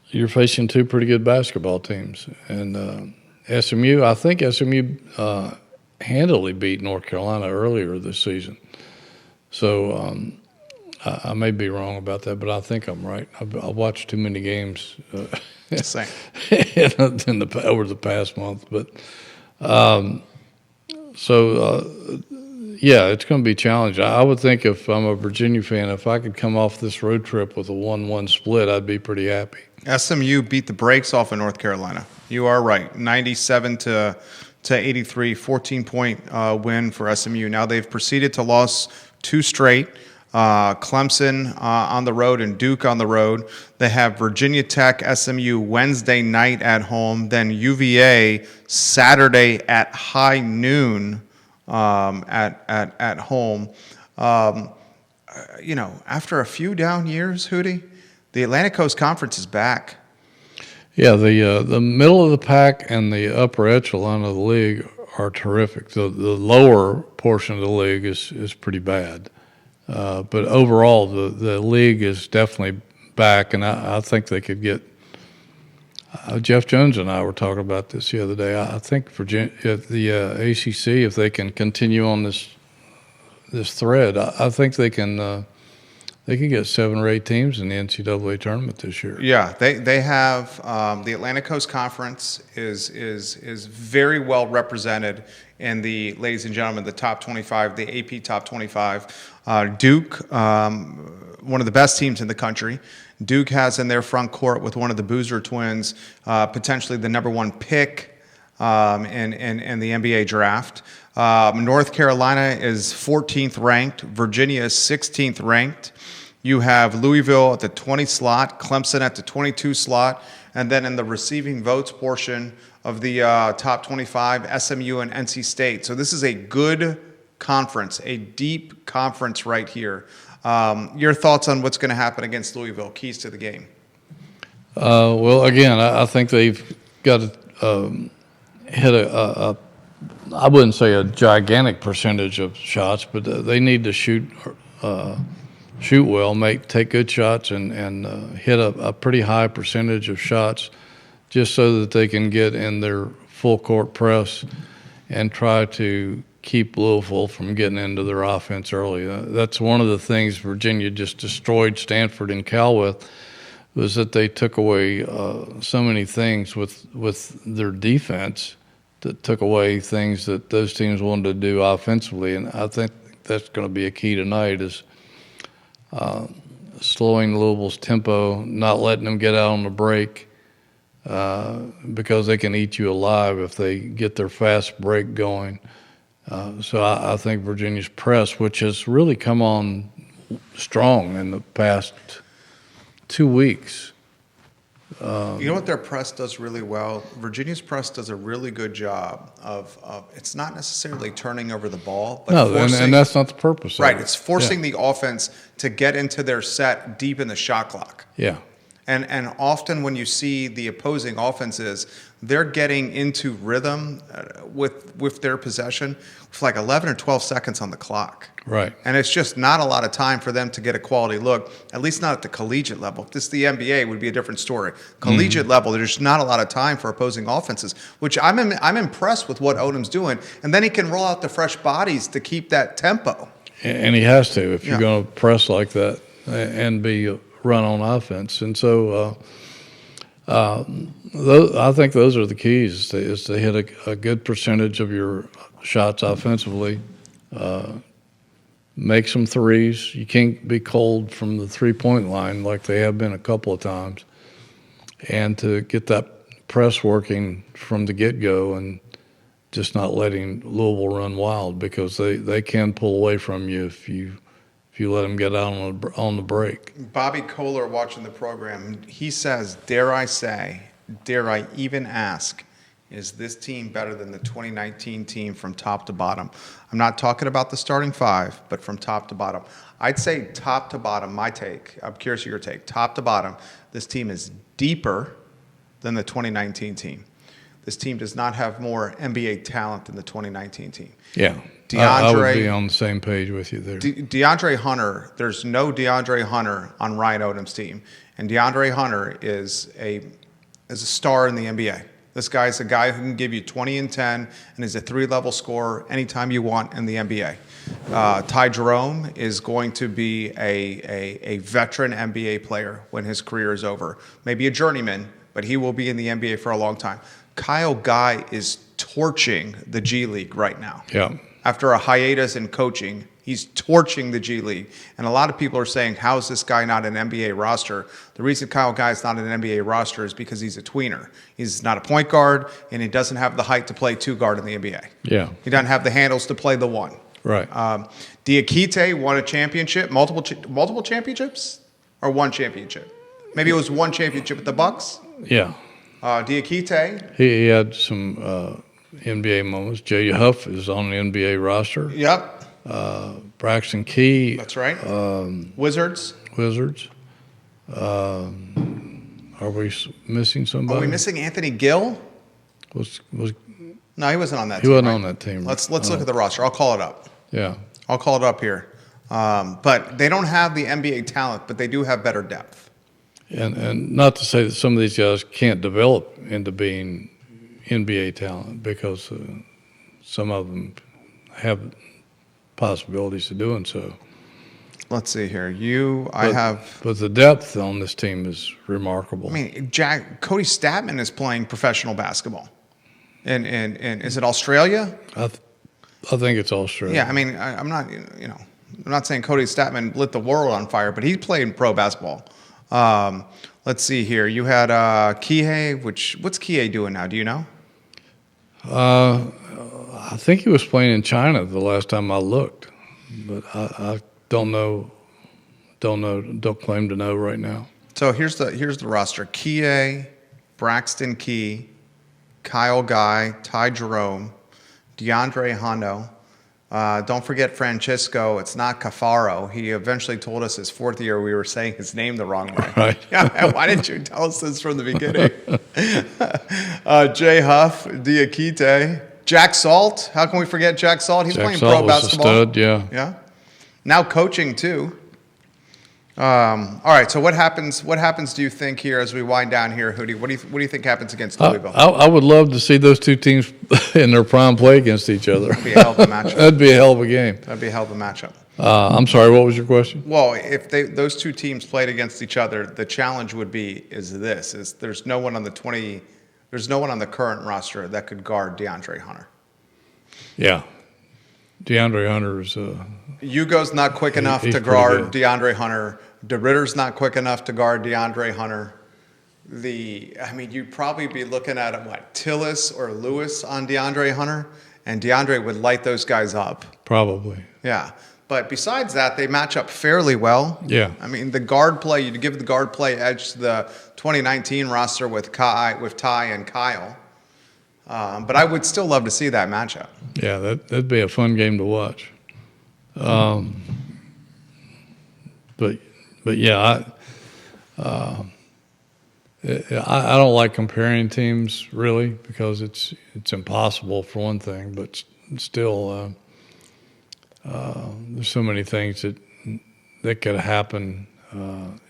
you're facing two pretty good basketball teams. And SMU, I think SMU handily beat North Carolina earlier this season. So I may be wrong about that, but I think I'm right. I watched too many games Same. over the past month. But yeah, it's going to be challenging. I would think if I'm a Virginia fan, if I could come off this road trip with a 1-1 split, I'd be pretty happy. SMU beat the brakes off of North Carolina. You are right. 97 to 83, 14-point win for SMU. Now they've proceeded to lose two straight. Clemson on the road and Duke on the road. They have Virginia Tech, SMU Wednesday night at home, then UVA Saturday at high noon at home. After a few down years, Hootie, the Atlantic Coast Conference is back. Yeah, the middle of the pack and the upper echelon of the league are terrific. The lower portion of the league is pretty bad. But overall, the league is definitely back, and I think they could get Jeff Jones and I were talking about this the other day. I think Virginia, the ACC, if they can continue on this thread, I think they can get 7 or 8 teams in the NCAA tournament this year. Yeah, they have the Atlantic Coast Conference is very well represented in the, ladies and gentlemen, the top 25, the AP top 25. Duke, one of the best teams in the country. Duke has in their front court with one of the Boozer twins, potentially the number 1 pick in the NBA draft. North Carolina is 14th ranked. Virginia is 16th ranked. You have Louisville at the 20 slot, Clemson at the 22 slot, and then in the receiving votes portion of the top 25, SMU and NC State. So this is a good conference, a deep conference right here. Your thoughts on what's going to happen against Louisville, keys to the game? Well, again, I think they've got to hit I wouldn't say a gigantic percentage of shots, but they need to shoot well, take good shots, and hit a pretty high percentage of shots, just so that they can get in their full court press and try to keep Louisville from getting into their offense early. That's one of the things Virginia just destroyed Stanford and Cal with, was that they took away so many things with their defense that took away things that those teams wanted to do offensively. And I think that's going to be a key tonight, is slowing Louisville's tempo, not letting them get out on the break, because they can eat you alive if they get their fast break going. So I think Virginia's press, which has really come on strong in the past 2 weeks. You know what their press does really well? Virginia's press does a really good job of it's not necessarily turning over the ball, but and that's not the purpose. Right, it's forcing the offense to get into their set deep in the shot clock. Yeah. And often when you see the opposing offenses, they're getting into rhythm with their possession with like 11 or 12 seconds on the clock. Right. And it's just not a lot of time for them to get a quality look, at least not at the collegiate level. If this is the NBA, would be a different story. Collegiate level, there's just not a lot of time for opposing offenses, which I'm impressed with what Odom's doing. And then he can roll out the fresh bodies to keep that tempo. And he has to, if you're going to press like that and be run on offense. And so I think those are the keys, is to hit a good percentage of your shots offensively, make some threes. You can't be cold from the three-point line like they have been a couple of times, and to get that press working from the get-go and just not letting Louisville run wild, because they can pull away from you if you let them get out on the break. Bobby Kohler, watching the program, he says, dare I say, dare I even ask, is this team better than the 2019 team from top to bottom? I'm not talking about the starting five, but from top to bottom. I'd say top to bottom, my take, I'm curious of your take, top to bottom, this team is deeper than the 2019 team. This team does not have more NBA talent than the 2019 team. Yeah. I would be on the same page with you there. DeAndre Hunter, there's no DeAndre Hunter on Ryan Odom's team. And DeAndre Hunter is a star in the NBA. This guy's a guy who can give you 20 and 10 and is a three-level scorer anytime you want in the NBA. Ty Jerome is going to be a veteran NBA player when his career is over. Maybe a journeyman, but he will be in the NBA for a long time. Kyle Guy is torching the G League right now. Yeah. After a hiatus in coaching, he's torching the G League. And a lot of people are saying, how is this guy not an NBA roster? The reason Kyle Guy is not an NBA roster is because he's a tweener. He's not a point guard, and he doesn't have the height to play two guard in the NBA. Yeah. He doesn't have the handles to play the one. Right. Diakite won a championship, multiple championships, or one championship? Maybe it was one championship with the Bucks. Yeah. Diakite. He had some NBA moments. Jay Huff is on the NBA roster. Yep. Braxton Key. That's right. Wizards. Are we missing somebody? Are we missing Anthony Gill? No, he wasn't on that team. He wasn't on that team. Let's look at the roster. I'll call it up. Yeah. I'll call it up here. But they don't have the NBA talent, but they do have better depth. And not to say that some of these guys can't develop into being NBA talent, because some of them have possibilities of doing so. Let's see here. But the depth on this team is remarkable. I mean, Cody Statman is playing professional basketball. And is it Australia? I think it's Australia. Yeah, I mean, I'm not saying Cody Statman lit the world on fire, but he played in pro basketball. Let's see here. You had Kihei, what's Kihei doing now? Do you know? I think he was playing in China the last time I looked, but I don't know. Don't claim to know right now. So here's the roster: Kie, Braxton Key, Kyle Guy, Ty Jerome, DeAndre Hondo. Don't forget Francisco. It's not Cafaro. He eventually told us his fourth year we were saying his name the wrong way. Right. Yeah, why didn't you tell us this from the beginning? Jay Huff, Diakite, Jack Salt. How can we forget Jack Salt? He's playing pro basketball. A stud, yeah. Yeah. Now coaching too. All right. So what happens? What happens? Do you think here as we wind down here, Hootie? What do you think happens against Louisville? I would love to see those two teams in their prime play against each other. That'd be a hell of a matchup. That'd be a hell of a game. That'd be a hell of a matchup. I'm sorry. What was your question? Well, if those two teams played against each other, the challenge would be there's no one on the current roster that could guard DeAndre Hunter. Yeah, DeAndre Hunter is. Hugo's not quick enough to guard DeAndre Hunter. DeRitter's not quick enough to guard DeAndre Hunter. You'd probably be looking at Tillis or Lewis on DeAndre Hunter, and DeAndre would light those guys up. Probably. Yeah. But besides that, they match up fairly well. Yeah. I mean, the guard play, you'd give the guard play edge to the 2019 roster with Ty and Kyle. But I would still love to see that matchup. Yeah, that'd be a fun game to watch. But yeah, I don't like comparing teams really because it's impossible for one thing, but still there's so many things that could happen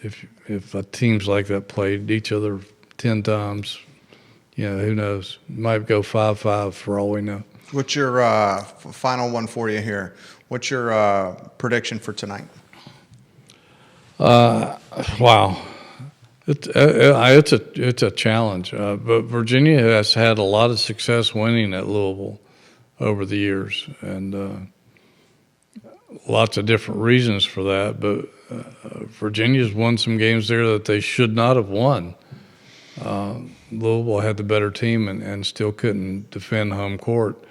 if teams like that played each other 10 times. Who knows? Might go 5-5 for all we know. What's your final one for you here? What's your prediction for tonight? Wow, it's a challenge. But Virginia has had a lot of success winning at Louisville over the years, and lots of different reasons for that. But Virginia's won some games there that they should not have won. Louisville had the better team and still couldn't defend home court.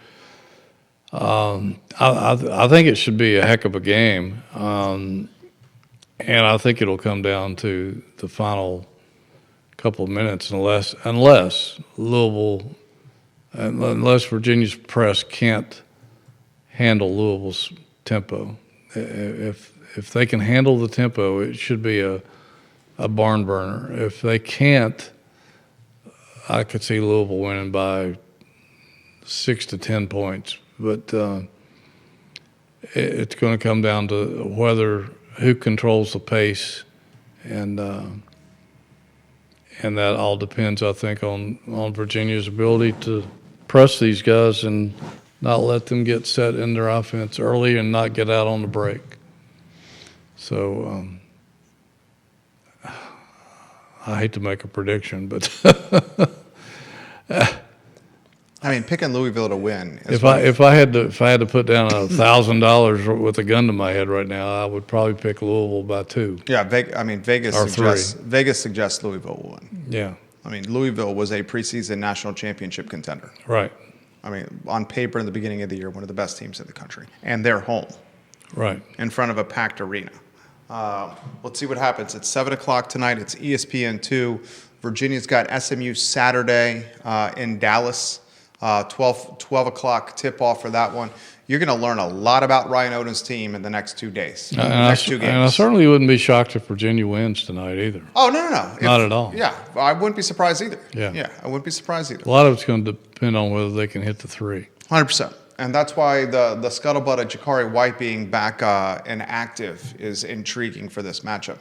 I think it should be a heck of a game. And I think it'll come down to the final couple of minutes unless Virginia's press can't handle Louisville's tempo. If they can handle the tempo, it should be a barn burner. If they can't, I could see Louisville winning by 6 to 10 points. But it's going to come down to who controls the pace, and that all depends, I think, on Virginia's ability to press these guys and not let them get set in their offense early and not get out on the break. So I hate to make a prediction, but Picking Louisville to win. If I had to put down $1,000 with a gun to my head right now, I would probably pick Louisville by 2. Yeah, Vegas suggests Louisville will win. Yeah. Louisville was a preseason national championship contender. Right. On paper in the beginning of the year, one of the best teams in the country, and they're home. Right. In front of a packed arena. Let's see what happens. It's 7:00 tonight. It's ESPN2. Virginia's got SMU Saturday in Dallas. 12 o'clock tip-off for that one. You're going to learn a lot about Ryan Oden's team in the next 2 days. Next 2 games. And I certainly wouldn't be shocked if Virginia wins tonight either. Oh, no. Not at all. Yeah, I wouldn't be surprised either. Yeah, I wouldn't be surprised either. A lot of it's going to depend on whether they can hit the 3. 100%. And that's why the scuttlebutt of Jakari White being back and active is intriguing for this matchup.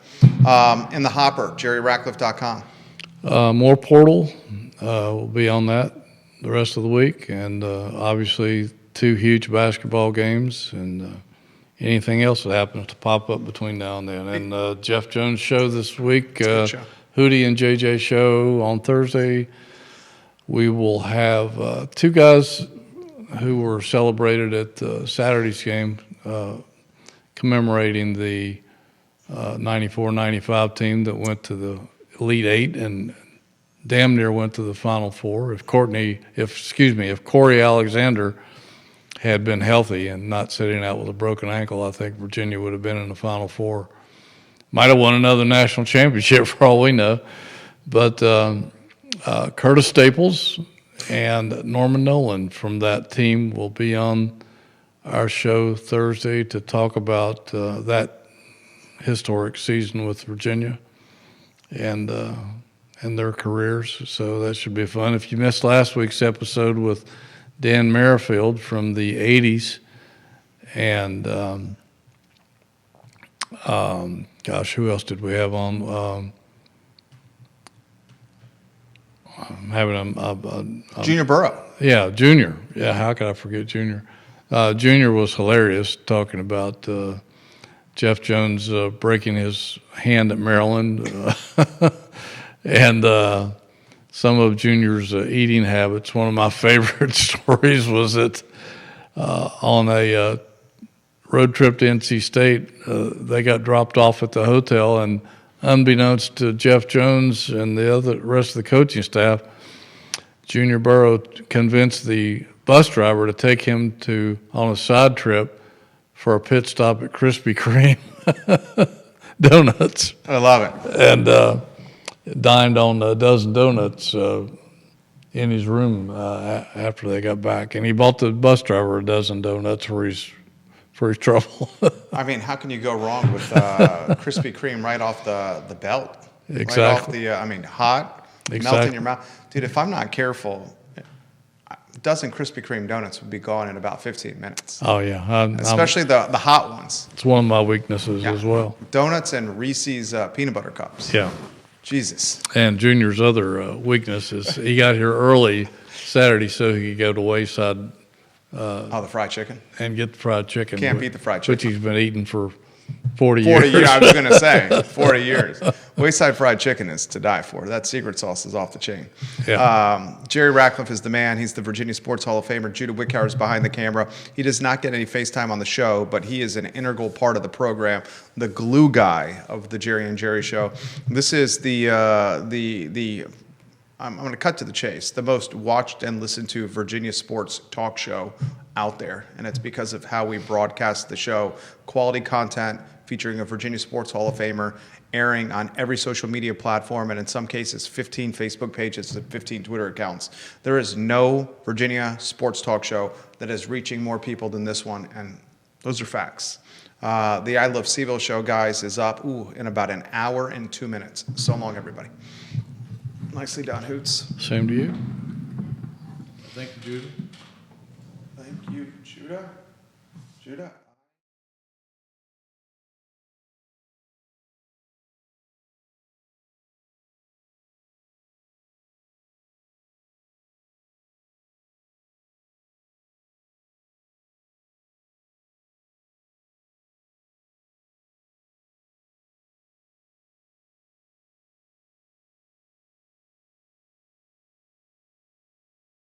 In the hopper, JerryRatcliffe.com. More portal. We'll be on that the rest of the week, and obviously 2 huge basketball games, and anything else that happens to pop up between now and then. And Jeff Jones' show this week, Hootie and JJ show on Thursday. We will have 2 guys who were celebrated at Saturday's game, commemorating the 94-95 team that went to the Elite Eight and damn near went to the Final Four. If Corey Alexander had been healthy and not sitting out with a broken ankle, I think Virginia would have been in the Final Four. Might have won another national championship for all we know. But Curtis Staples and Norman Nolan from that team will be on our show Thursday to talk about that historic season with Virginia and their careers. So that should be fun. If you missed last week's episode with Dan Merrifield from the 80s and who else did we have on? I'm having Junior Burrow. Yeah, Junior. Yeah, how could I forget Junior? Junior was hilarious talking about Jeff Jones breaking his hand at Maryland and some of Junior's eating habits. One of my favorite stories was that on a road trip to NC State, they got dropped off at the hotel, and unbeknownst to Jeff Jones and the rest of the coaching staff, Junior Burrow convinced the bus driver to take him on a side trip for a pit stop at Krispy Kreme donuts. I love it. And dined on a dozen donuts in his room after they got back. And he bought the bus driver a dozen donuts for his trouble. I mean, how can you go wrong with Krispy Kreme right off the belt? Exactly. Right off hot, melt in your mouth. Dude, if I'm not careful, a dozen Krispy Kreme donuts would be gone in about 15 minutes. Oh, yeah. Especially the hot ones. It's one of my weaknesses as well. Donuts and Reese's peanut butter cups. Yeah. Jesus. And Junior's other weakness is he got here early Saturday so he could go to Wayside. The fried chicken. And get the fried chicken. Can't beat the fried chicken. Which he's been eating for 40 years. 40 years, I was going to say. 40 years. Wayside fried chicken is to die for. That secret sauce is off the chain. Yeah. Jerry Ratcliffe is the man. He's the Virginia Sports Hall of Famer. Judah Wickhauer is behind the camera. He does not get any FaceTime on the show, but he is an integral part of the program, the glue guy of the Jerry and Jerry Show. This is I'm going to cut to the chase, the most watched and listened to Virginia sports talk show out there. And it's because of how we broadcast the show. Quality content featuring a Virginia Sports Hall of Famer, airing on every social media platform, and in some cases 15 Facebook pages and 15 Twitter accounts. There is no Virginia sports talk show that is reaching more people than this one, and those are facts. The I Love CVille show, guys, is up in about an hour and 2 minutes. So long, everybody. Nicely done, Hoots. Same to you. Thank you, Judah. Thank you, Judah. Judah.